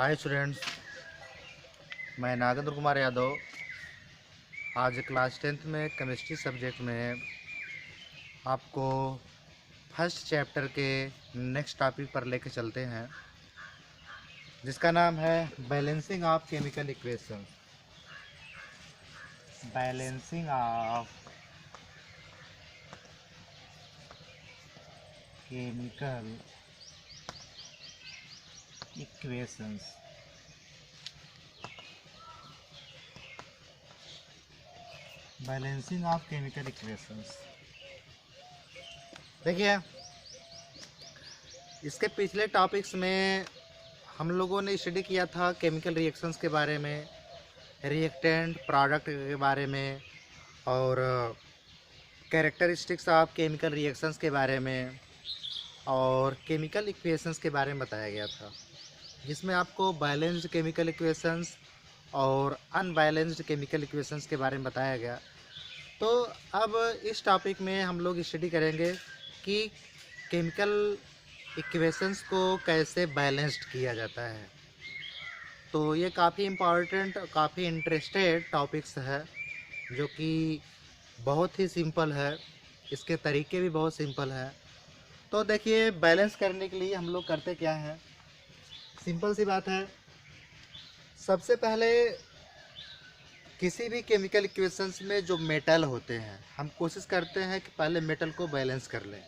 Hi students, मैं नागेंद्र कुमार यादव आज class 10th में केमिस्ट्री सब्जेक्ट में आपको फर्स्ट चैप्टर के नेक्स्ट टॉपिक पर लेके चलते हैं, जिसका नाम है balancing of chemical equation. Balancing of chemical equations. Balancing of chemical equations. देखिए, इसके पिछले टॉपिक्स में हम लोगों ने स्टडी किया था केमिकल रिएक्शंस के बारे में, रिएक्टेंट प्रोडक्ट के बारे में और कैरेक्टरिस्टिक्स ऑफ केमिकल रिएक्शंस के बारे में और केमिकल इक्वेशंस के बारे में बताया गया था, जिसमें आपको बैलेंस्ड केमिकल इक्वेशंस और अनबैलेंस्ड केमिकल इक्वेशंस के बारे में बताया गया। तो अब इस टॉपिक में हम लोग स्टडी करेंगे कि केमिकल इक्वेशंस को कैसे बैलेंस्ड किया जाता है। तो ये काफ़ी इम्पॉर्टेंट, काफ़ी इंटरेस्टेड टॉपिक्स है, जो कि बहुत ही सिंपल है, इसके तरीके भी बहुत सिंपल हैं। तो देखिए, बैलेंस करने के लिए हम लोग करते क्या हैं, सिंपल सी बात है। सबसे पहले किसी भी केमिकल इक्वेशंस में जो मेटल होते हैं, हम कोशिश करते हैं कि पहले मेटल को बैलेंस कर लें।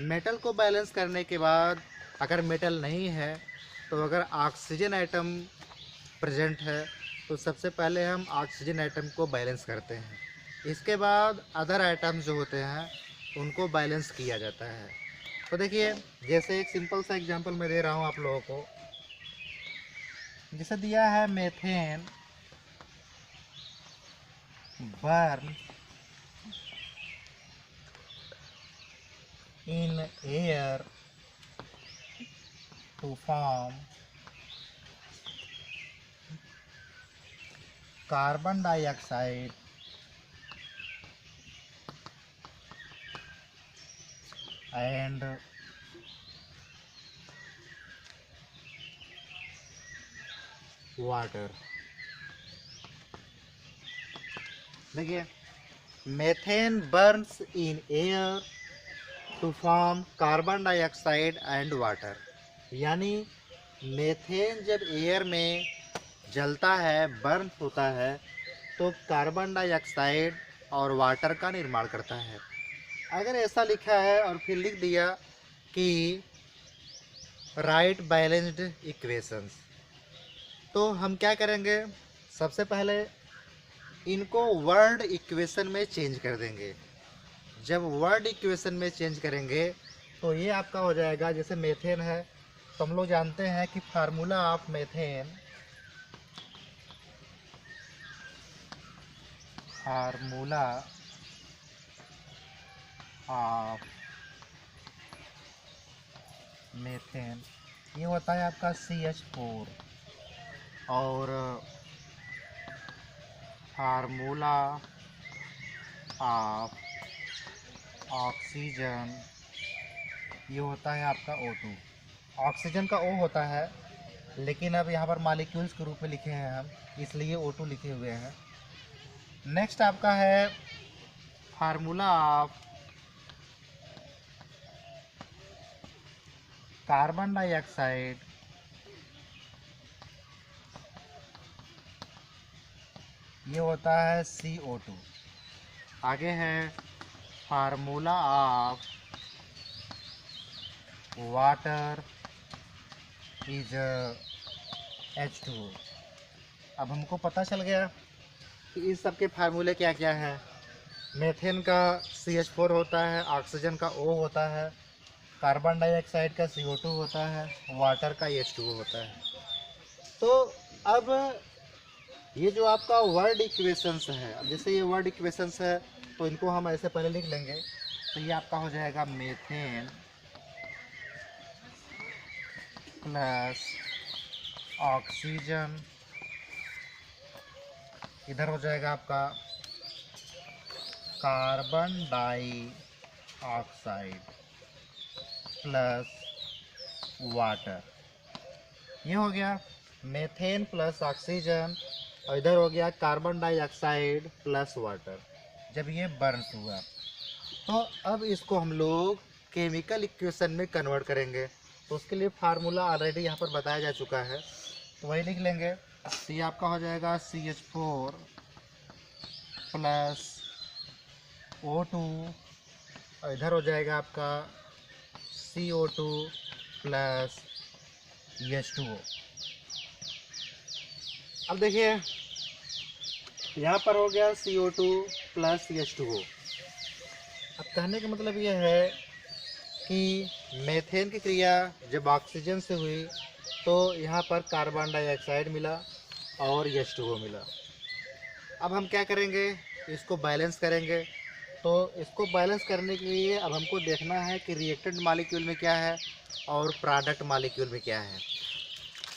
मेटल को बैलेंस करने के बाद अगर मेटल नहीं है, तो अगर ऑक्सीजन आइटम प्रेजेंट है, तो सबसे पहले हम ऑक्सीजन आइटम को बैलेंस करते हैं। इसके बाद अदर आइटम्स जो होते हैं उनको बैलेंस किया जाता है। तो देखिए, जैसे एक सिंपल सा एग्जांपल मैं दे रहा हूँ आप लोगों को। जैसे दिया है methane burn in air to form carbon dioxide and water। देखिए, methane burns in air to form carbon dioxide and water. यानी मेथेन जब एयर में जलता है, बर्न होता है, तो कार्बन डाइऑक्साइड और वाटर का निर्माण करता है। अगर ऐसा लिखा है और फिर लिख दिया कि राइट बैलेंस्ड इक्वेशंस, तो हम क्या करेंगे, सबसे पहले इनको वर्ड इक्वेशन में चेंज कर देंगे। जब वर्ड इक्वेशन में चेंज करेंगे तो ये आपका हो जाएगा, जैसे मेथेन है तो हम लोग जानते हैं कि formula of methane, formula of methane ये होता है आपका CH4, और फार्मूला ऑफ ऑक्सीजन ये होता है आपका O2। ऑक्सीजन का O होता है, लेकिन अब यहाँ पर मॉलिक्यूल्स के रूप में लिखे हैं हम, इसलिए O2 लिखे हुए हैं। नेक्स्ट आपका है फार्मूला ऑफ कार्बन डाइऑक्साइड, ये होता है CO2। आगे है formula of water is H2O। अब हमको पता चल गया कि इस सब के फार्मूले क्या क्या हैं। मेथेन का CH4 होता है, ऑक्सीजन का O होता है, कार्बन डाइऑक्साइड का CO2 होता है, वाटर का H2O होता है। तो अब ये जो आपका वर्ड इक्वेशंस है, अब जैसे ये वर्ड इक्वेशंस है तो इनको हम ऐसे पहले लिख लेंगे। तो ये आपका हो जाएगा मेथेन प्लस ऑक्सीजन, इधर हो जाएगा आपका कार्बन डाइऑक्साइड प्लस वाटर। ये हो गया मेथेन प्लस ऑक्सीजन, और इधर हो गया कार्बन डाइऑक्साइड प्लस वाटर। जब ये बर्न हुआ तो अब इसको हम लोग केमिकल इक्वेशन में कन्वर्ट करेंगे। तो उसके लिए फार्मूला ऑलरेडी यहाँ पर बताया जा चुका है, तो वही लिख लेंगे। सी आपका हो जाएगा CH4 प्लस O2, और इधर हो जाएगा आपका CO2 प्लस H2O। अब देखिए यहाँ पर हो गया CO2 प्लस H2O। अब कहने का मतलब यह है कि मेथेन की क्रिया जब ऑक्सीजन से हुई तो यहाँ पर कार्बन डाइऑक्साइड मिला और H2O मिला। अब हम क्या करेंगे, इसको बैलेंस करेंगे। तो इसको बैलेंस करने के लिए अब हमको देखना है कि रिएक्टेंट मॉलिक्यूल में क्या है और प्रोडक्ट मॉलिक्यूल में क्या है।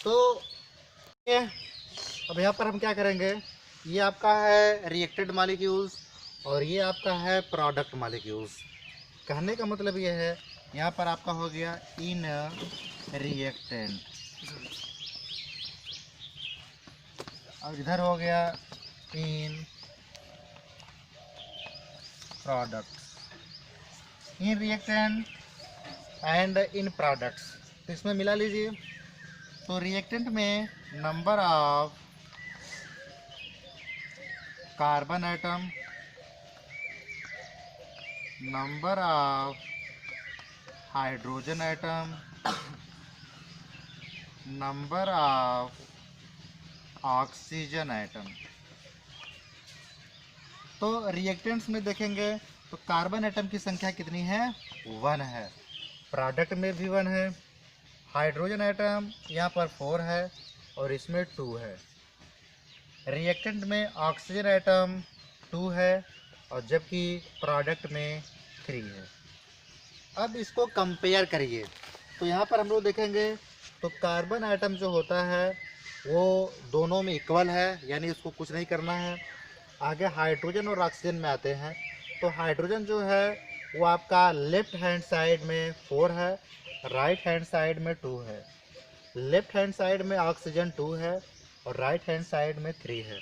तो अब यहाँ पर हम क्या करेंगे, ये आपका है रिएक्टेंट मॉलिक्यूल्स और ये आपका है प्रोडक्ट मॉलिक्यूल्स। कहने का मतलब ये है यहाँ पर आपका हो गया इन रिएक्टेंट और इधर हो गया in products, in reactant and in products. तो इसमें मिला लीजिए। तो रिएक्टेंट में number of carbon atom, number of hydrogen atom, number of oxygen atom. तो रिएक्टेंट्स में देखेंगे तो कार्बन एटम की संख्या कितनी है, 1 है। प्रोडक्ट में भी 1 है। हाइड्रोजन एटम यहाँ पर 4 है और इसमें 2 है। रिएक्टेंट में ऑक्सीजन एटम 2 है और जबकि प्रोडक्ट में 3 है। अब इसको कंपेयर करिए तो यहाँ पर हम लोग देखेंगे तो कार्बन आइटम जो होता है वो दोनों में इक्वल है, यानी इसको कुछ नहीं करना है। आगे हाइड्रोजन और ऑक्सीजन में आते हैं तो हाइड्रोजन जो है वो आपका लेफ्ट हैंड साइड में 4 है, राइट हैंड साइड में 2 है। लेफ्ट हैंड साइड में ऑक्सीजन 2 है और राइट हैंड साइड में 3 है।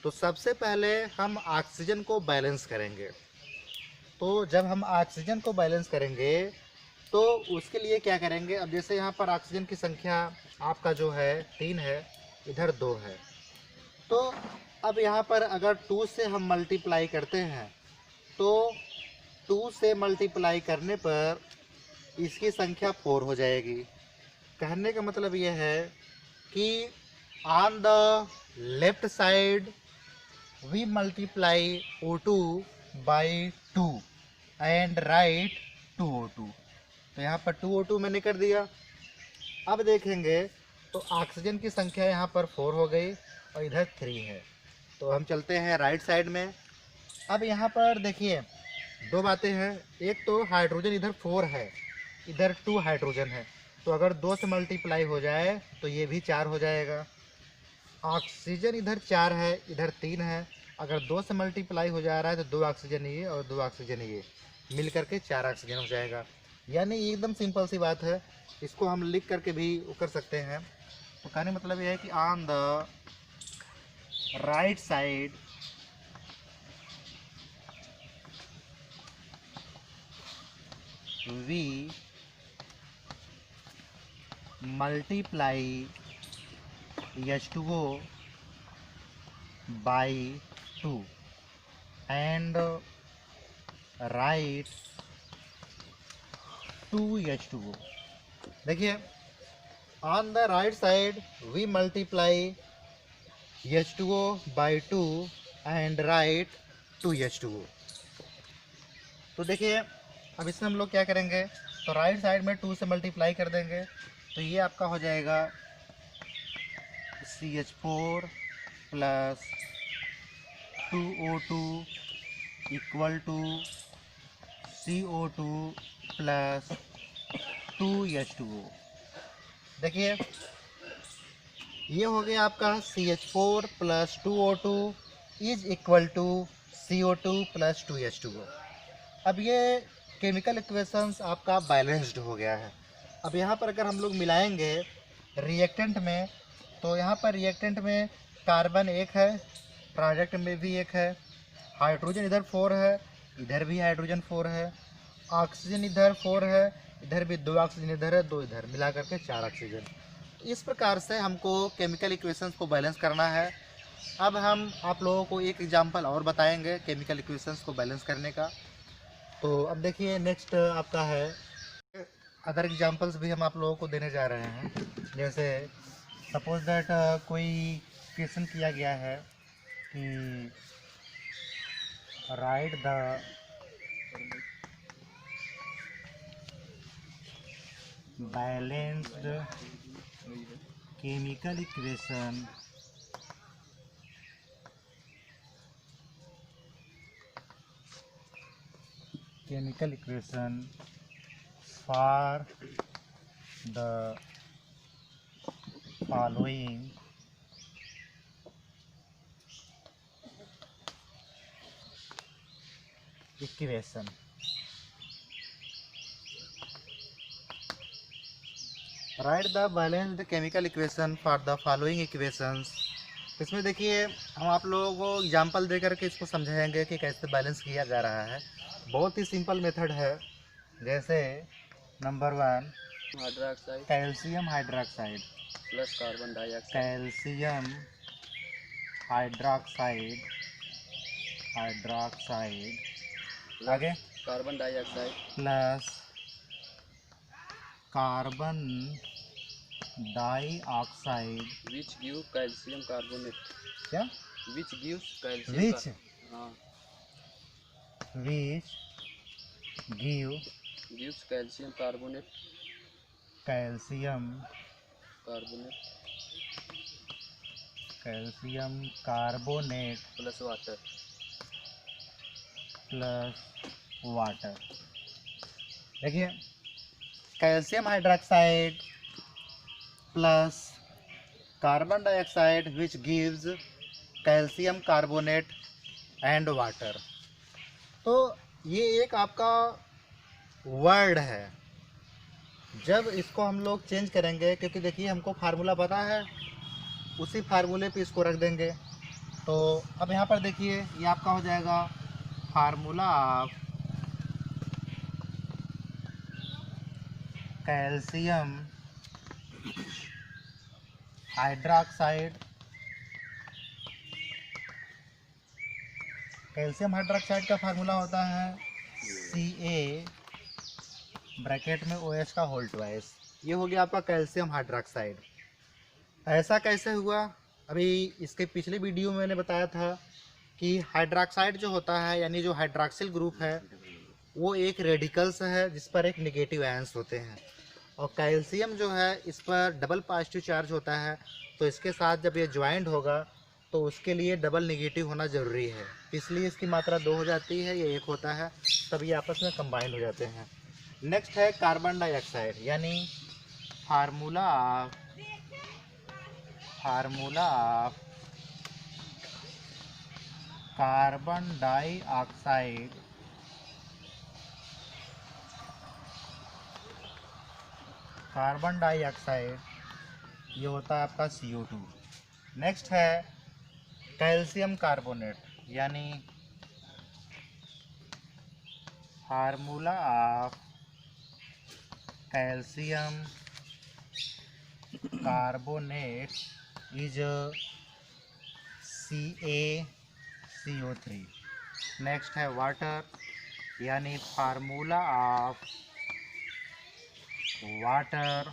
तो सबसे पहले हम ऑक्सीजन को बैलेंस करेंगे। तो जब हम ऑक्सीजन को बैलेंस करेंगे तो उसके लिए क्या करेंगे, अब जैसे यहाँ पर ऑक्सीजन की संख्या आपका जो है 3 है, इधर 2 है। तो अब यहाँ पर अगर 2 से हम मल्टीप्लाई करते हैं तो 2 से मल्टीप्लाई करने पर इसकी संख्या 4 हो जाएगी। कहने का मतलब यह है कि on the left side we multiply O2 by 2 and right 2O2। तो यहाँ पर 2O2 मैंने कर दिया। अब देखेंगे तो ऑक्सीजन की संख्या यहाँ पर 4 हो गई और इधर 3 है। तो हम चलते हैं राइट साइड में। अब यहाँ पर देखिए 2 बातें हैं। एक तो हाइड्रोजन इधर 4 है, इधर 2 हाइड्रोजन है, तो अगर 2 से मल्टीप्लाई हो जाए तो ये भी 4 हो जाएगा। ऑक्सीजन इधर 4 है, इधर 3 है, अगर 2 से मल्टीप्लाई हो जा रहा है तो 2 ऑक्सीजन ये और 2 ऑक्सीजन ये मिल करके 4 ऑक्सीजन हो जाएगा। यानी एकदम सिंपल सी बात है, इसको हम लिख करके भी वो कर सकते हैं। तो कहने मतलब यह है कि on the right side we multiply H2O by 2 and write 2H2O। देखिए on the right side we multiply H2O by 2 and write 2H2O। तो देखिए अब इसमें हम लोग क्या करेंगे, तो राइट साइड में 2 से मल्टीप्लाई कर देंगे तो ये आपका हो जाएगा CH4 plus 2O2 equal to CO2 plus 2H2O। देखिए ये हो गया आपका CH4 plus 2O2 is equal to CO2 plus 2H2O। अब ये केमिकल इक्वेशंस आपका बैलेंस्ड हो गया है। अब यहाँ पर अगर हम लोग मिलाएंगे रिएक्टेंट में, तो यहाँ पर रिएक्टेंट में कार्बन एक है, प्रोडक्ट में भी एक है, हाइड्रोजन इधर 4 है, इधर भी हाइड्रोजन 4 है, ऑक्सीजन इधर 4 है, इधर भी 2 ऑक्सीजन इधर है, 2 इधर, मिला करके 4 ऑक्सीजन। तो इस प्रकार से हमको केमिकल इक्वेशंस को बैलेंस करना है। अब हम आप लोगों को एक एग्जांपल और बताएंगे केमिकल इक्वेशंस को बैलेंस करने का। तो अब देखिए नेक्स्ट आपका है, अदर एग्जांपल्स भी हम आप लोगों को देने जा रहे हैं। जैसे सपोज दैट कोई क्वेश्चन किया गया है कि right the balanced chemical equation for the following equation। Right the balanced chemical equation for the following equations. इसमें देखिए हम आप लोगों को एग्जांपल देकर के इसको समझाएंगे कि कैसे बैलेंस किया जा रहा है। बहुत ही सिंपल मेथड है। जैसे number 1 hydroxide calcium hydroxide plus carbon dioxide calcium hydroxide आगे carbon dioxide plus carbon dioxide which give calcium carbonate. क्या विच गिव्स कैल्शियम विच हाँ which gives calcium carbonate calcium carbonate plus water. देखिए calcium hydroxide plus carbon dioxide which gives calcium carbonate and water. तो ये एक आपका word है। जब इसको हम लोग चेंज करेंगे, क्योंकि देखिए हमको फार्मूला पता है, उसी फार्मूले पे इसको रख देंगे। तो अब यहाँ पर देखिए ये आपका हो जाएगा formula of calcium hydroxide. Calcium hydroxide का फार्मूला होता है Ca ब्रैकेट में OH का होल ट्वाइस। ये हो गया आपका कैल्शियम हाइड्रोक्साइड। ऐसा कैसे हुआ? अभी इसके पिछले वीडियो में मैंने बताया था कि हाइड्रोक्साइड जो होता है, यानी जो हाइड्रोक्सिल ग्रुप है, वो एक रेडिकल्स है जिस पर एक नेगेटिव आयंस होते हैं, और कैल्शियम जो है इस पर डबल पॉजिटिव चार्ज होता है। तो इसके साथ जब ये ज्वाइंट होगा तो उसके लिए डबल नेगेटिव होना ज़रूरी है, इसलिए इसकी मात्रा 2 हो जाती है, ये 1 होता है, तब ये आपस में कंबाइंड हो जाते हैं। नेक्स्ट है कार्बन डाइऑक्साइड, यानी फार्मूला ऑफ कार्बन डाइऑक्साइड ये होता है आपका CO2। नेक्स्ट है कैल्शियम कार्बोनेट, यानी formula of calcium carbonate is CaCO3। Next है वाटर, यानी formula of water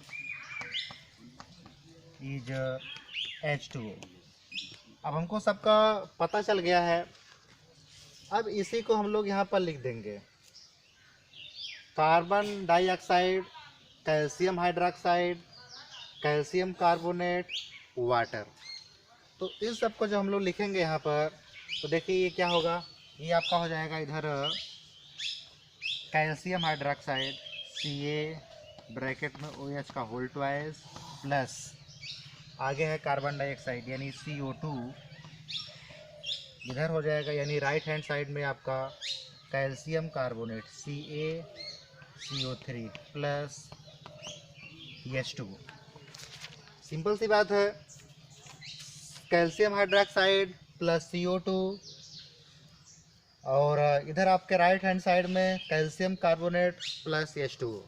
is H2O। अब हमको सबका पता चल गया है। अब इसी को हम लोग यहाँ पर लिख देंगे, carbon dioxide, calcium hydroxide, calcium carbonate, water. तो इन सब को जब हम लोग लिखेंगे यहाँ पर, तो देखिए ये क्या होगा, ये आपका हो जाएगा इधर कैल्शियम हाइड्रोक्साइड Ca ब्रैकेट में OH का होल ट्वाइस प्लस आगे है कार्बन डाइऑक्साइड यानी CO2 इधर हो जाएगा, यानी राइट हैंड साइड में आपका calcium carbonate CaCO3 plus H2O। Simple सी बात है, कैल्शियम हाइड्रोक्साइड प्लस CO2, और इधर आपके राइट हैंड साइड में कैल्शियम कार्बोनेट प्लस H2O।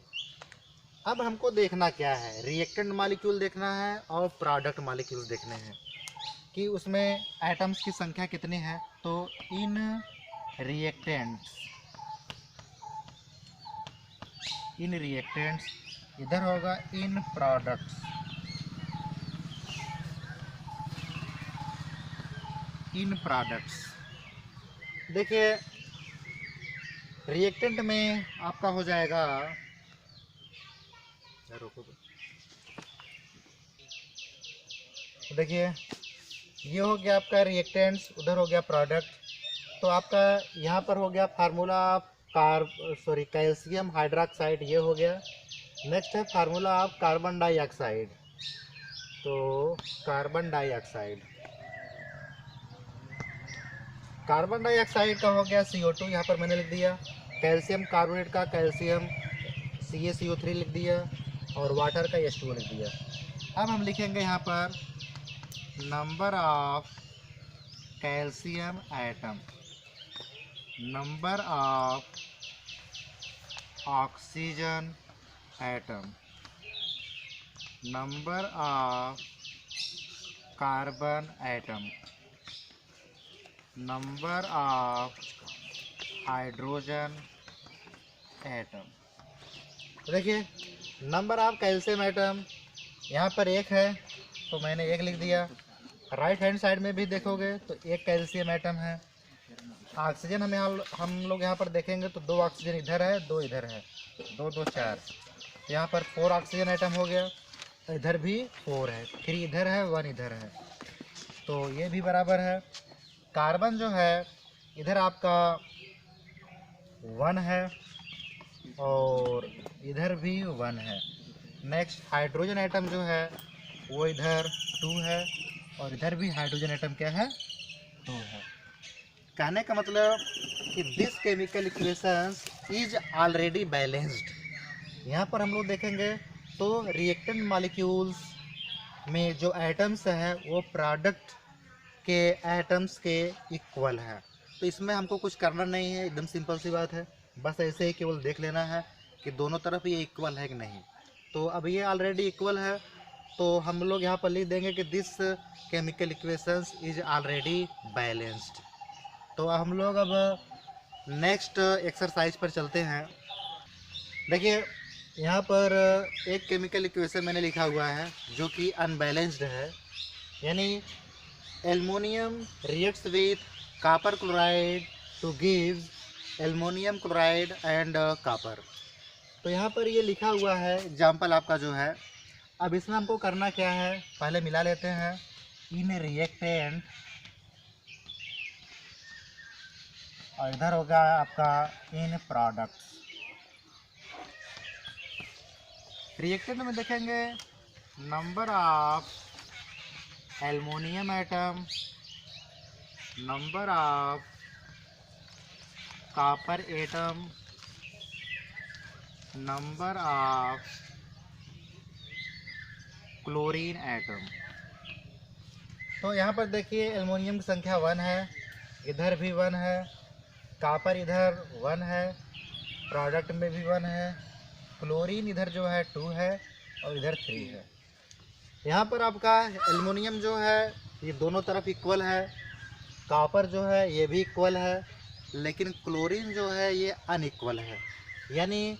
अब हमको देखना क्या है, रिएक्टेंट मॉलिक्यूल देखना है और प्रोडक्ट मॉलिक्यूल्स देखने हैं कि उसमें एटम्स की संख्या कितनी है। तो इन रिएक्टेंट्स, इधर होगा इन प्रोडक्ट्स, देखिए रिएक्टेंट में आपका हो जाएगा, देखिए ये हो गया आपका रिएक्टेंट्स, उधर हो गया प्रोडक्ट। तो आपका यहाँ पर हो गया फार्मूला ऑफ कैल्शियम हाइड्रोक्साइड, ये हो गया। नेक्स्ट है फार्मूला ऑफ कार्बन डाइऑक्साइड। तो कार्बन डाइऑक्साइड का हो गया CO2, यहाँ पर मैंने लिख दिया। कैल्शियम कार्बोनेट का कैल्शियम CaCO3 लिख दिया, और वाटर का H2O लिख दिया। अब हम लिखेंगे यहाँ पर number of calcium atom, number of oxygen atom, number of carbon atom, number of hydrogen atom. देखिए नंबर ऑफ कैल्शियम एटम यहाँ पर 1 है, तो मैंने 1 लिख दिया। राइट हैंड साइड में भी देखोगे तो 1 कैल्शियम एटम है। ऑक्सीजन हम लोग यहाँ पर देखेंगे तो 2 ऑक्सीजन इधर है, 2 इधर है, 2 2 4, यहाँ पर 4 ऑक्सीजन एटम हो गया। तो इधर भी 4 है, 3 इधर है, 1 इधर है, तो ये भी बराबर है। कार्बन जो है इधर आपका 1 है और इधर भी 1 है। नेक्स्ट हाइड्रोजन एटम जो है वो इधर 2 है और इधर भी हाइड्रोजन एटम क्या है, 2 है। कहने का मतलब कि this chemical equations is already balanced. यहाँ पर हम लोग देखेंगे तो रिएक्टेंट मॉलिक्यूल्स में जो एटम्स हैं वो प्रोडक्ट के एटम्स के इक्वल है। तो इसमें हमको कुछ करना नहीं है, एकदम सिंपल सी बात है, बस ऐसे ही केवल देख लेना है कि दोनों तरफ ये इक्वल है कि नहीं। तो अब ये ऑलरेडी इक्वल है, तो हम लोग यहाँ पर लिख देंगे कि this chemical equations is already balanced. तो हम लोग अब नेक्स्ट एक्सरसाइज पर चलते हैं। देखिए यहाँ पर एक केमिकल इक्वेशन मैंने लिखा हुआ है जो कि अनबैलेंस्ड है, यानी aluminium reacts with copper chloride to give aluminium chloride and copper. तो यहाँ पर ये लिखा हुआ है एग्जाम्पल आपका जो है। अब इसमें हमको करना क्या है, पहले मिला लेते हैं इन रिएक्टेंट, और इधर होगा आपका इन प्रोडक्ट। रिएक्टेंट में देखेंगे number of aluminium atom, number of copper atom, number of chlorine atom. तो यहाँ पर देखिए एल्युमिनियम की संख्या 1 है, इधर भी 1 है, कॉपर इधर 1 है, प्रोडक्ट में भी 1 है, क्लोरीन इधर जो है 2 है और इधर 3 है। यहाँ पर आपका एल्युमिनियम जो है ये दोनों तरफ इक्वल है, कॉपर जो है ये भी इक्वल है, लेकिन क्लोरीन जो है ये अनइक्वल है। यानी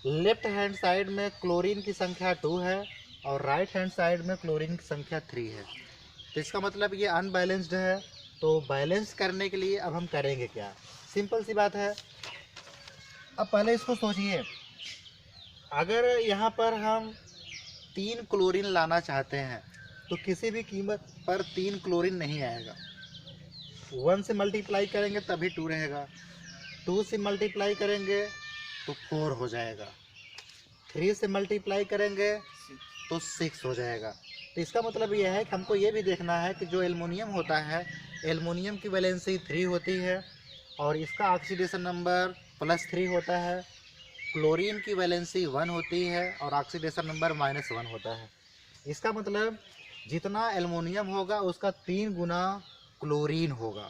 लेफ्ट हैंड साइड में क्लोरीन की संख्या 2 है और राइट हैंड साइड में क्लोरीन की संख्या 3 है। तो इसका मतलब ये अनबैलेंस्ड है। तो बैलेंस करने के लिए अब हम करेंगे क्या, सिंपल सी बात है। अब पहले इसको सोचिए, अगर यहाँ पर हम 3 क्लोरीन लाना चाहते हैं तो किसी भी कीमत पर 3 क्लोरीन नहीं आएगा। 1 से मल्टीप्लाई करेंगे तभी 2 रहेगा, 2 से मल्टीप्लाई करेंगे तो 4 हो जाएगा, 3 से मल्टीप्लाई करेंगे तो 6 हो जाएगा। तो इसका मतलब यह है कि हमको ये भी देखना है कि जो एल्युमिनियम होता है, एल्युमिनियम की वैलेंसी 3 होती है और इसका ऑक्सीडेशन नंबर +3 होता है। क्लोरीन की वैलेंसी 1 होती है और ऑक्सीडेशन नंबर -1 होता है। इसका मतलब जितना एल्युमिनियम होगा उसका 3 गुना क्लोरीन होगा।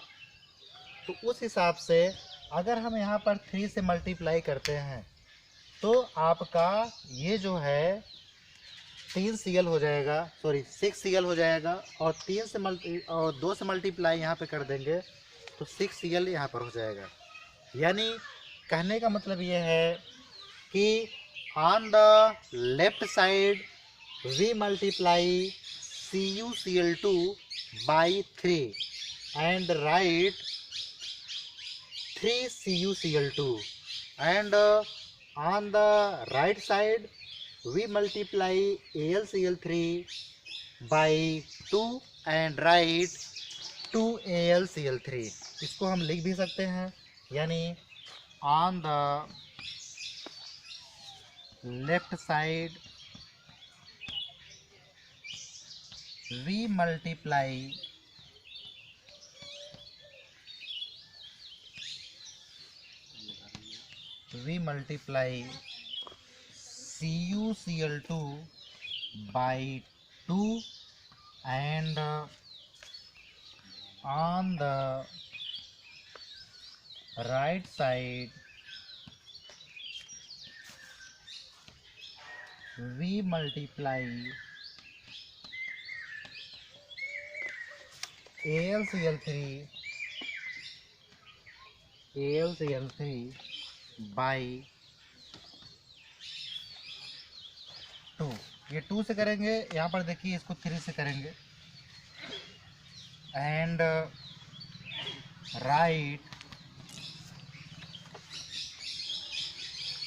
तो उस हिसाब से अगर हम यहाँ पर 3 से मल्टीप्लाई करते हैं तो आपका ये जो है 3Cl हो जाएगा, सॉरी 6Cl हो जाएगा, और 2 से मल्टीप्लाई यहाँ पे कर देंगे तो 6Cl यहाँ पर हो जाएगा। यानी कहने का मतलब ये है कि on the left side we multiply CuCl2 by 3 and write 3CuCl2, and on the right side we multiply AlCl3 by 2 and write 2AlCl3। इसको हम लिख भी सकते हैं, यानी on the left side we multiply CuCl2 by 2 and on the right side we multiply AlCl3 by 2। ये 2 से करेंगे, यहाँ पर देखिए इसको 3 से करेंगे, and right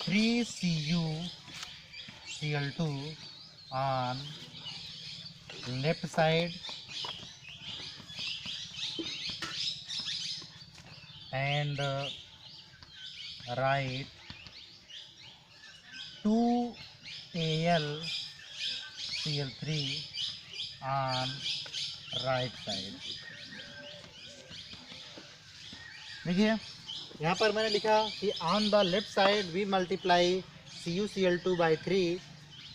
3CuCl2 on left side and write 2AlCl3 on right side। देखिए यहाँ पर मैंने लिखा कि on the left side we multiply CuCl2 by 3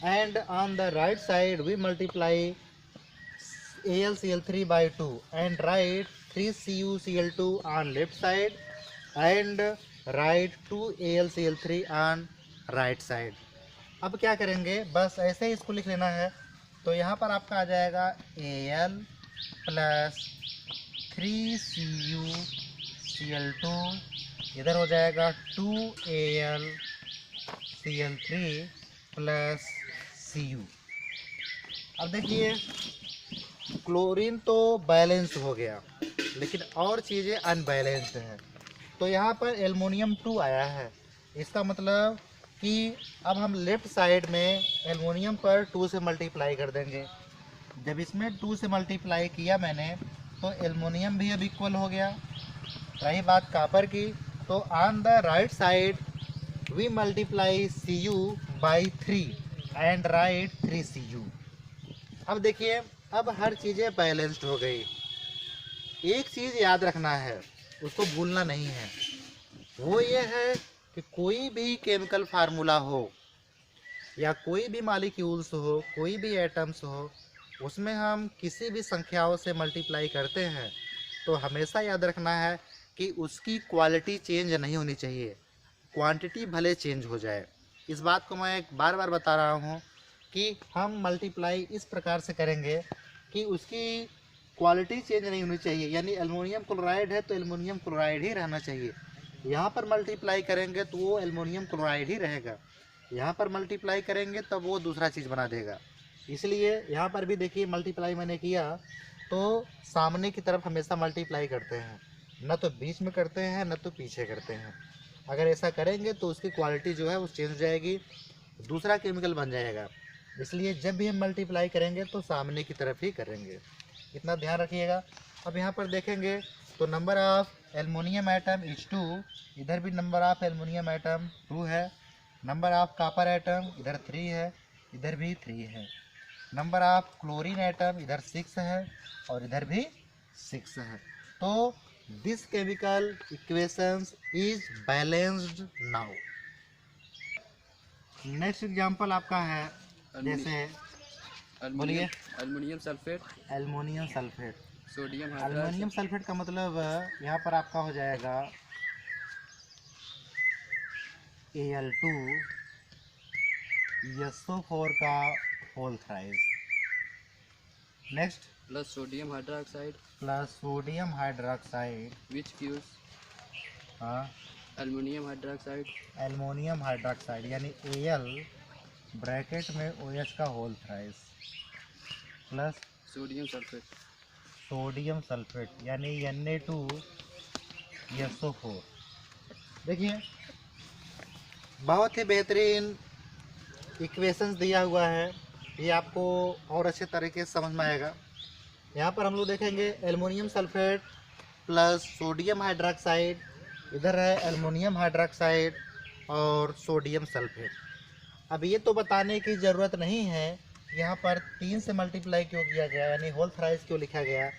and on the right side we multiply AlCl3 by 2 and write 3CuCl2 on left side and write 2AlCl3 on right side। अब क्या करेंगे, बस ऐसे ही इसको लिख लेना है। तो यहाँ पर आपका आ जाएगा Al प्लस 3CuCl2, इधर हो जाएगा 2AlCl3 प्लस Cu। अब देखिए क्लोरीन तो बैलेंस हो गया, लेकिन और चीज़ें अनबैलेंस्ड हैं। तो यहाँ पर एल्युमिनियम 2 आया है, इसका मतलब कि अब हम लेफ़्ट साइड में एल्युमिनियम पर 2 से मल्टीप्लाई कर देंगे। जब इसमें 2 से मल्टीप्लाई किया मैंने तो एल्युमिनियम भी अब इक्वल हो गया। रही बात कॉपर की, तो on the right side we multiply Cu by 3 and right 3Cu। अब देखिए अब हर चीज़ें बैलेंस्ड हो गई। एक चीज़ याद रखना है, उसको भूलना नहीं है, वो ये है कि कोई भी केमिकल फार्मूला हो या कोई भी मॉलिक्यूल्स हो, कोई भी एटम्स हो, उसमें हम किसी भी संख्याओं से मल्टीप्लाई करते हैं तो हमेशा याद रखना है कि उसकी क्वालिटी चेंज नहीं होनी चाहिए, क्वांटिटी भले चेंज हो जाए। इस बात को मैं बार बार बता रहा हूँ कि हम मल्टीप्लाई इस प्रकार से करेंगे कि उसकी क्वालिटी चेंज नहीं होनी चाहिए। यानी एल्युमिनियम क्लोराइड है तो एल्युमिनियम क्लोराइड ही रहना चाहिए। यहाँ पर मल्टीप्लाई करेंगे तो वो एल्युमिनियम क्लोराइड ही रहेगा, यहाँ पर मल्टीप्लाई करेंगे तब वो दूसरा चीज़ बना देगा। इसलिए यहाँ पर भी देखिए मल्टीप्लाई मैंने किया तो सामने की तरफ हमेशा मल्टीप्लाई करते हैं, न तो बीच में करते हैं न तो पीछे करते हैं। अगर ऐसा करेंगे तो उसकी क्वालिटी जो है वो चेंज हो जाएगी, दूसरा केमिकल बन जाएगा। इसलिए जब भी हम मल्टीप्लाई करेंगे तो सामने की तरफ ही करेंगे, इतना ध्यान रखिएगा। अब यहाँ पर देखेंगे तो number of aluminium atom is 2, इधर भी नंबर ऑफ एल्युमिनियम एटम 2 है। नंबर ऑफ कॉपर एटम इधर 3 है, इधर भी 3 है। नंबर ऑफ क्लोरीन एटम इधर 6 है और इधर भी 6 है। तो this chemical equations is balanced now. Next example आपका है जैसे बोलिए। Aluminium sulphate, aluminium sulphate. Sodium aluminium hydroxide, sulphate का मतलब यहाँ पर आपका हो जाएगा Al2SO4 का whole thrice. Next, plus sodium hydroxide, plus sodium hydroxide. Which gives हाँ, एल्युमिनियम हाइड्रोक्साइड, एल्युमिनियम हाइड्रोक्साइड यानी Al ब्रैकेट में OH का whole thrice plus sodium sulphate. Sodium sulphate यानी Na2SO4। देखिए, बहुत ही बेहतरीन इक्वेशंस दिया हुआ है, ये आपको और अच्छे तरीके से समझ में आएगा। यहाँ पर हम लोग देखेंगे aluminium sulphate plus sodium hydroxide, इधर है एल्युमिनियम हाइड्रोक्साइड और सोडियम सल्फेट। अब ये तो बताने की ज़रूरत नहीं है यहाँ पर 3 से मल्टीप्लाई क्यों किया गया, यानी होल थ्राइस क्यों लिखा गया,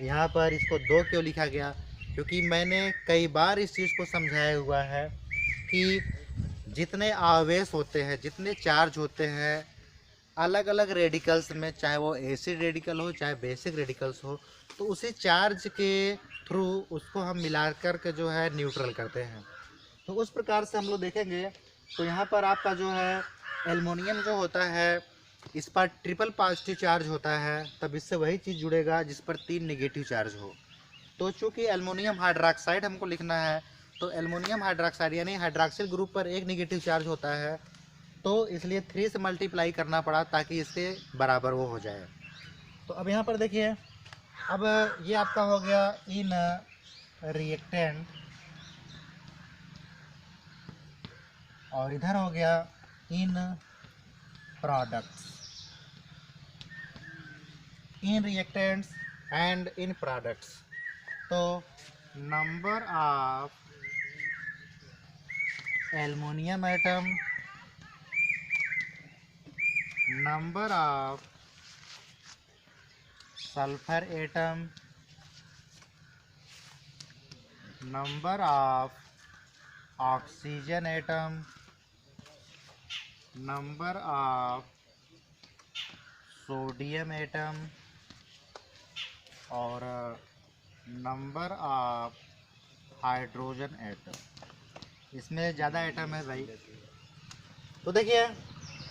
यहाँ पर इसको 2 क्यों लिखा गया, क्योंकि मैंने कई बार इस चीज़ को समझाया हुआ है कि जितने आवेश होते हैं, जितने चार्ज होते हैं अलग अलग रेडिकल्स में, चाहे वो एसिड रेडिकल हो चाहे बेसिक रेडिकल्स हो, तो उसी चार्ज के थ्रू उसको हम मिलाकर के जो है न्यूट्रल करते हैं। तो उस प्रकार से हम लोग देखेंगे तो यहाँ पर आपका जो है एल्युमिनियम जो होता है इस पर ट्रिपल पॉजिटिव चार्ज होता है, तब इससे वही चीज़ जुड़ेगा जिस पर 3 नेगेटिव चार्ज हो। तो चूँकि एल्युमिनियम हाइड्रोक्साइड हमको लिखना है, तो एल्युमिनियम हाइड्रोक्साइड यानी हाइड्रोक्सिल ग्रुप पर 1 नेगेटिव चार्ज होता है, तो इसलिए 3 से मल्टीप्लाई करना पड़ा ताकि इसके बराबर वो हो जाए। तो अब यहाँ पर देखिए, अब ये आपका हो गया इन रिएक्टेंट और इधर हो गया in products, in reactants and in products. तो number of aluminium atom, number of sulphur atom, number of oxygen atom, number of sodium atom और नंबर ऑफ हाइड्रोजन एटम। इसमें ज़्यादा एटम है भाई। तो देखिए,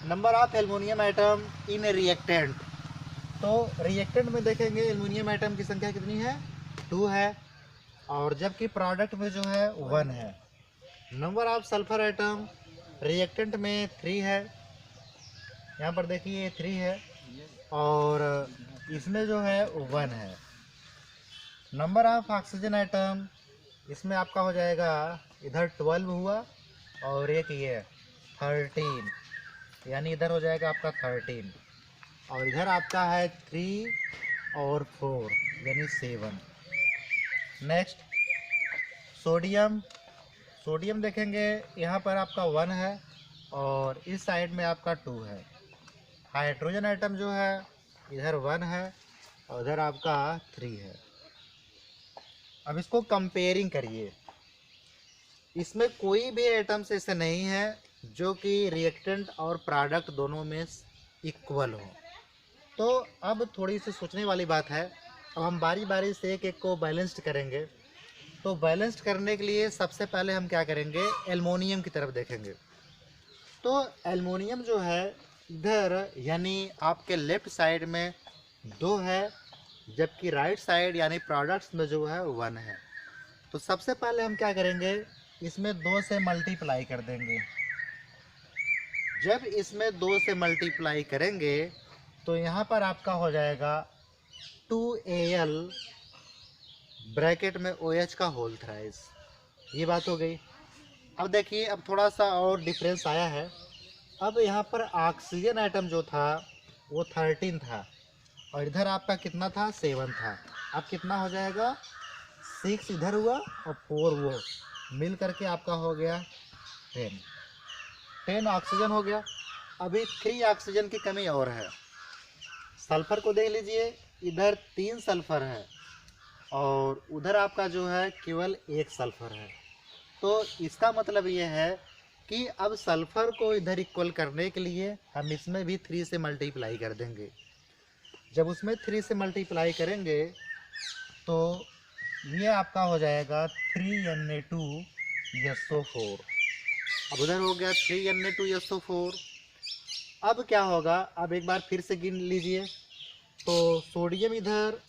number of aluminium atom in reactant, तो reactant में देखेंगे एल्युमिनियम एटम की संख्या कितनी है, 2 है, और जबकि प्रोडक्ट में जो है 1 है। Number of sulphur atom reactant में 3 है, यहाँ पर देखिए 3 है, और इसमें जो है 1 है। नंबर ऑफ ऑक्सीजन एटम इसमें आपका हो जाएगा, इधर 12 हुआ और एक ये 13, यानी इधर हो जाएगा आपका 13, और इधर आपका है 3 और 4 यानी 7। नेक्स्ट, सोडियम, सोडियम देखेंगे यहाँ पर आपका 1 है और इस साइड में आपका 2 है। हाइड्रोजन एटम जो है इधर 1 है और इधर आपका 3 है। अब इसको कंपेयरिंग करिए, इसमें कोई भी एटम्स ऐसे नहीं है जो कि रिएक्टेंट और प्रोडक्ट दोनों में इक्वल हो। तो अब थोड़ी सी सोचने वाली बात है, अब हम बारी बारी से एक एक को बैलेंस्ड करेंगे। तो बैलेंस्ड करने के लिए सबसे पहले हम क्या करेंगे, एल्युमिनियम की तरफ देखेंगे। तो एल्युमिनियम जो है इधर यानी आपके लेफ्ट साइड में 2 है, जबकि राइट साइड यानी प्रोडक्ट्स में जो है 1 है। तो सबसे पहले हम क्या करेंगे, इसमें 2 से मल्टीप्लाई कर देंगे। जब इसमें 2 से मल्टीप्लाई करेंगे तो यहाँ पर आपका हो जाएगा 2Al ब्रैकेट में OH का होल थ्राइस। ये बात हो गई। अब देखिए, अब थोड़ा सा और डिफरेंस आया है। अब यहाँ पर ऑक्सीजन आइटम जो था वो 13 था और इधर आपका कितना था, 7 था। अब कितना हो जाएगा, 6 इधर हुआ और 4 वो मिल करके आपका हो गया 10 ऑक्सीजन हो गया। अभी 3 ऑक्सीजन की कमी और है। सल्फर को देख लीजिए, इधर 3 सल्फर है और उधर आपका जो है केवल 1 सल्फर है। तो इसका मतलब ये है कि अब सल्फर को इधर इक्वल करने के लिए हम इसमें भी 3 से मल्टीप्लाई कर देंगे। जब उसमें 3 से मल्टीप्लाई करेंगे तो ये आपका हो जाएगा 3Na2SO4। अब उधर हो गया 3Na2SO4। अब क्या होगा, अब एक बार फिर से गिन लीजिए। तो सोडियम इधर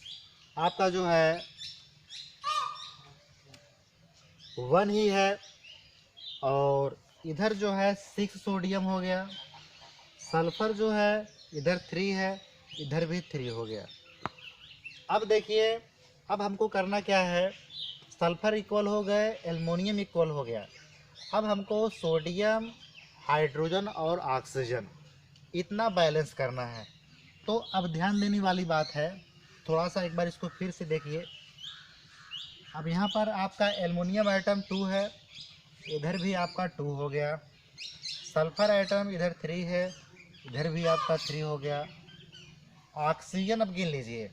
आपका जो है 1 ही है, और इधर जो है 6 सोडियम हो गया। सल्फर जो है इधर 3 है, इधर भी 3 हो गया। अब देखिए, अब हमको करना क्या है, सल्फर इक्वल हो गए, एल्युमिनियम इक्वल हो गया। अब हमको सोडियम, हाइड्रोजन और ऑक्सीजन इतना बैलेंस करना है। तो अब ध्यान देने वाली बात है, थोड़ा सा एक बार इसको फिर से देखिए। अब यहाँ पर आपका एल्युमिनियम आइटम 2 है, इधर भी आपका 2 हो गया। सल्फर आइटम इधर 3 है, इधर भी आपका 3 हो गया। ऑक्सीजन अब गिन लीजिए,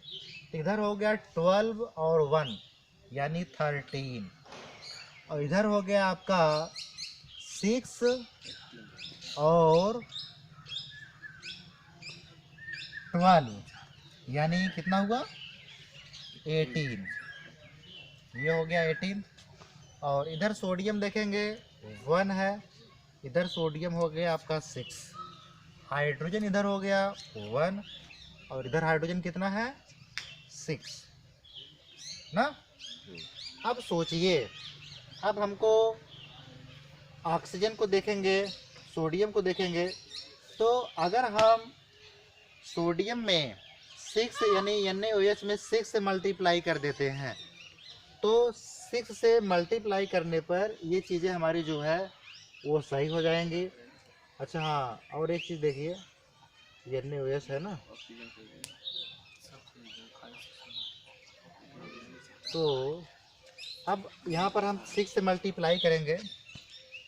इधर हो गया 12 और 1 यानी 13, और इधर हो गया आपका 6 और 12 यानी कितना हुआ 18। ये हो गया 18। और इधर सोडियम देखेंगे 1 है, इधर सोडियम हो गया आपका 6। हाइड्रोजन इधर हो गया 1, और इधर हाइड्रोजन कितना है 6 ना। अब सोचिए, अब हमको ऑक्सीजन को देखेंगे, सोडियम को देखेंगे। तो अगर हम सोडियम में 6 यानी NaOH में 6 से मल्टीप्लाई कर देते हैं, तो 6 से मल्टीप्लाई करने पर ये चीज़ें हमारी जो है वो सही हो जाएंगी। अच्छा हाँ, और एक चीज़ देखिए, NaOH है ना, तो अब यहाँ पर हम 6 से मल्टीप्लाई करेंगे।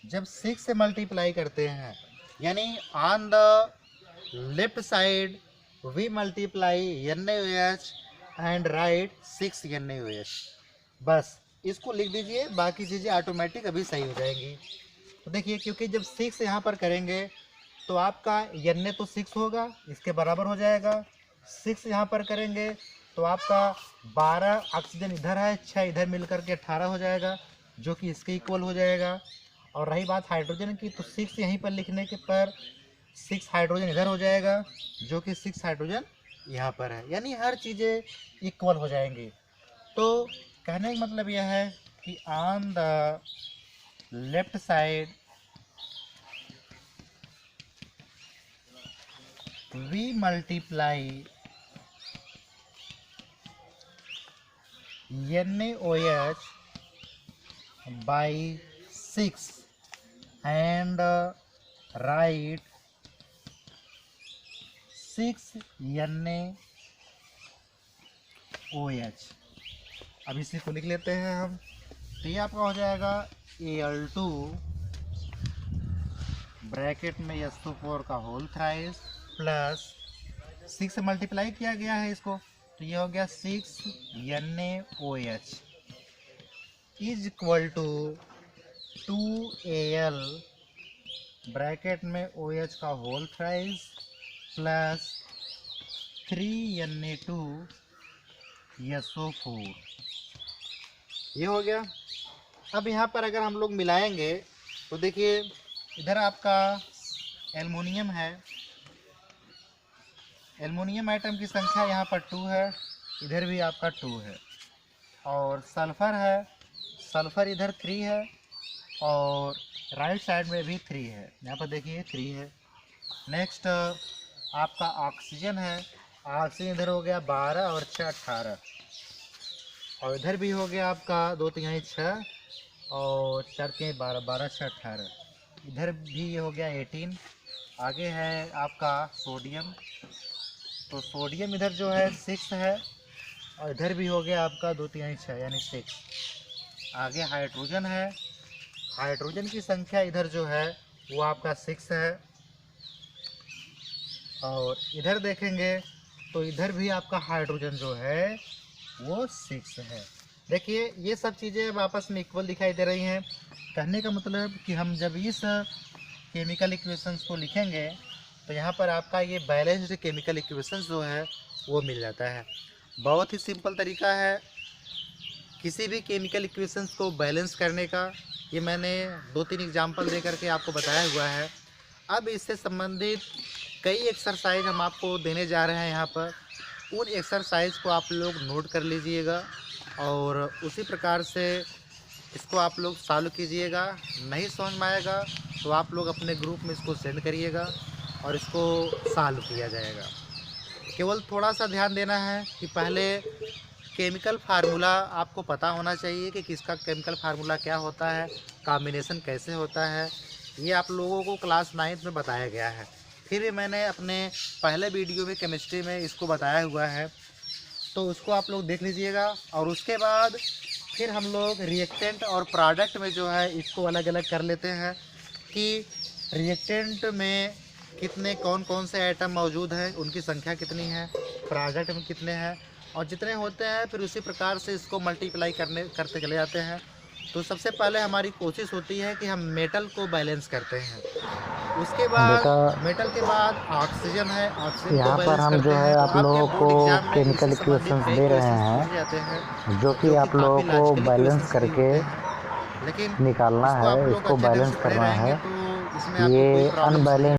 जब 6 से मल्टीप्लाई करते हैं यानी on the left side we multiply NaOH and right 6 NaOH। बस इसको लिख दीजिए, बाकी चीज़ें ऑटोमेटिक अभी सही हो जाएंगी। तो देखिए, क्योंकि जब 6 यहाँ पर करेंगे तो आपका Na तो 6 होगा, इसके बराबर हो जाएगा। 6 यहाँ पर करेंगे तो आपका 12 ऑक्सीजन इधर है, 6 इधर मिलकर के 18 हो जाएगा, जो कि इसके इक्वल हो जाएगा। और रही बात हाइड्रोजन की, तो 6 यहीं पर लिखने के पर 6 हाइड्रोजन इधर हो जाएगा, जो कि 6 हाइड्रोजन यहाँ पर है, यानी हर चीज़ें इक्वल हो जाएंगी। तो कहने का मतलब यह है कि on the left side we multiply NaOH by 6 and write 6 NaOH। अब इसी को लिख लेते हैं हम। तो ये आपका हो जाएगा Al2 ब्रैकेट में SO4 का होल थ्राइस प्लस 6 से मल्टीप्लाई किया गया है इसको, तो ये हो गया 6 NaOH is equal to 2Al bracket में OH का होल थ्राइस प्लस 3Na2SO4। ये हो गया। अब यहाँ पर अगर हम लोग मिलाएंगे तो देखिए, इधर आपका एल्युमिनियम है, एल्युमिनियम आइटम की संख्या यहाँ पर 2 है, इधर भी आपका 2 है। और सल्फ़र है, सल्फ़र इधर 3 है, और राइट साइड में भी 3 है, यहाँ पर देखिए 3 है। नेक्स्ट आपका ऑक्सीजन है, ऑक्सीजन इधर हो गया 12 और 6 18, और इधर भी हो गया आपका 2 3 6 और 4 3 12 12 6 18, इधर भी ये हो गया 18। आगे है आपका सोडियम, तो सोडियम इधर जो है 6 है, और इधर भी हो गया आपका 2 3 6 यानी 6। आगे हाइड्रोजन है, हाइड्रोजन की संख्या इधर जो है वो आपका 6 है, और इधर देखेंगे तो इधर भी आपका हाइड्रोजन जो है वो 6 है। देखिए, ये सब चीज़ें अब आपस में इक्वल दिखाई दे रही हैं। कहने का मतलब कि हम जब इस केमिकल इक्वेशंस को लिखेंगे तो यहाँ पर आपका ये बैलेंस्ड केमिकल इक्वेशंस जो है वो मिल जाता है। बहुत ही सिंपल तरीका है किसी भी केमिकल इक्वेशंस को बैलेंस करने का। ये मैंने 2-3 एग्जांपल दे करके आपको बताया हुआ है। अब इससे संबंधित कई एक्सरसाइज हम आपको देने जा रहे हैं यहाँ पर। उन एक्सरसाइज को आप लोग नोट कर लीजिएगा और उसी प्रकार से इसको आप लोग सॉल्व कीजिएगा। नहीं समझ में आएगा तो आप लोग अपने ग्रुप में इसको सेंड करिएगा और इसको सॉल्व किया जाएगा। केवल थोड़ा सा ध्यान देना है कि पहले केमिकल फार्मूला आपको पता होना चाहिए कि किसका केमिकल फार्मूला क्या होता है, कॉम्बिनेशन कैसे होता है। ये आप लोगों को क्लास 9th में बताया गया है। फिर भी मैंने अपने पहले वीडियो में केमिस्ट्री में इसको बताया हुआ है, तो उसको आप लोग देख लीजिएगा। और उसके बाद फिर हम लोग रिएक्टेंट और प्रोडक्ट में जो है इसको अलग अलग कर लेते हैं कि रिएक्टेंट में कितने कौन कौन से आइटम मौजूद हैं, उनकी संख्या कितनी है, प्रोडक्ट में कितने हैं, और जितने होते हैं फिर उसी प्रकार से इसको मल्टीप्लाई करते चले जाते हैं। तो सबसे पहले हमारी कोशिश होती है कि हम मेटल को बैलेंस करते हैं। उसके बाद बेटा मेटल के बाद ऑक्सीजन है, ऑक्सीजन को यहाँ पर बैलेंस हम करते जो है हैं। तो आप आपके लोगों बोर्ड को एग्जाम में केमिकल इससे संबंधित इक्वेशंस कई दे रहे क्वेश्चंस पूछे हैं जाते हैं जो कि जो कि आप लोगों काफ़ी को लॉजिकल बैलेंस इक्वेशंस भी करके होते हैं। लेकिन निकालना इसको आप है, लोग इसको अच्छे ढंग बैलेंस से पढ़े करना रहेंगे है। तो इसमें आपको कोई ये प्रॉब्लम्स नहीं अनबैलेंस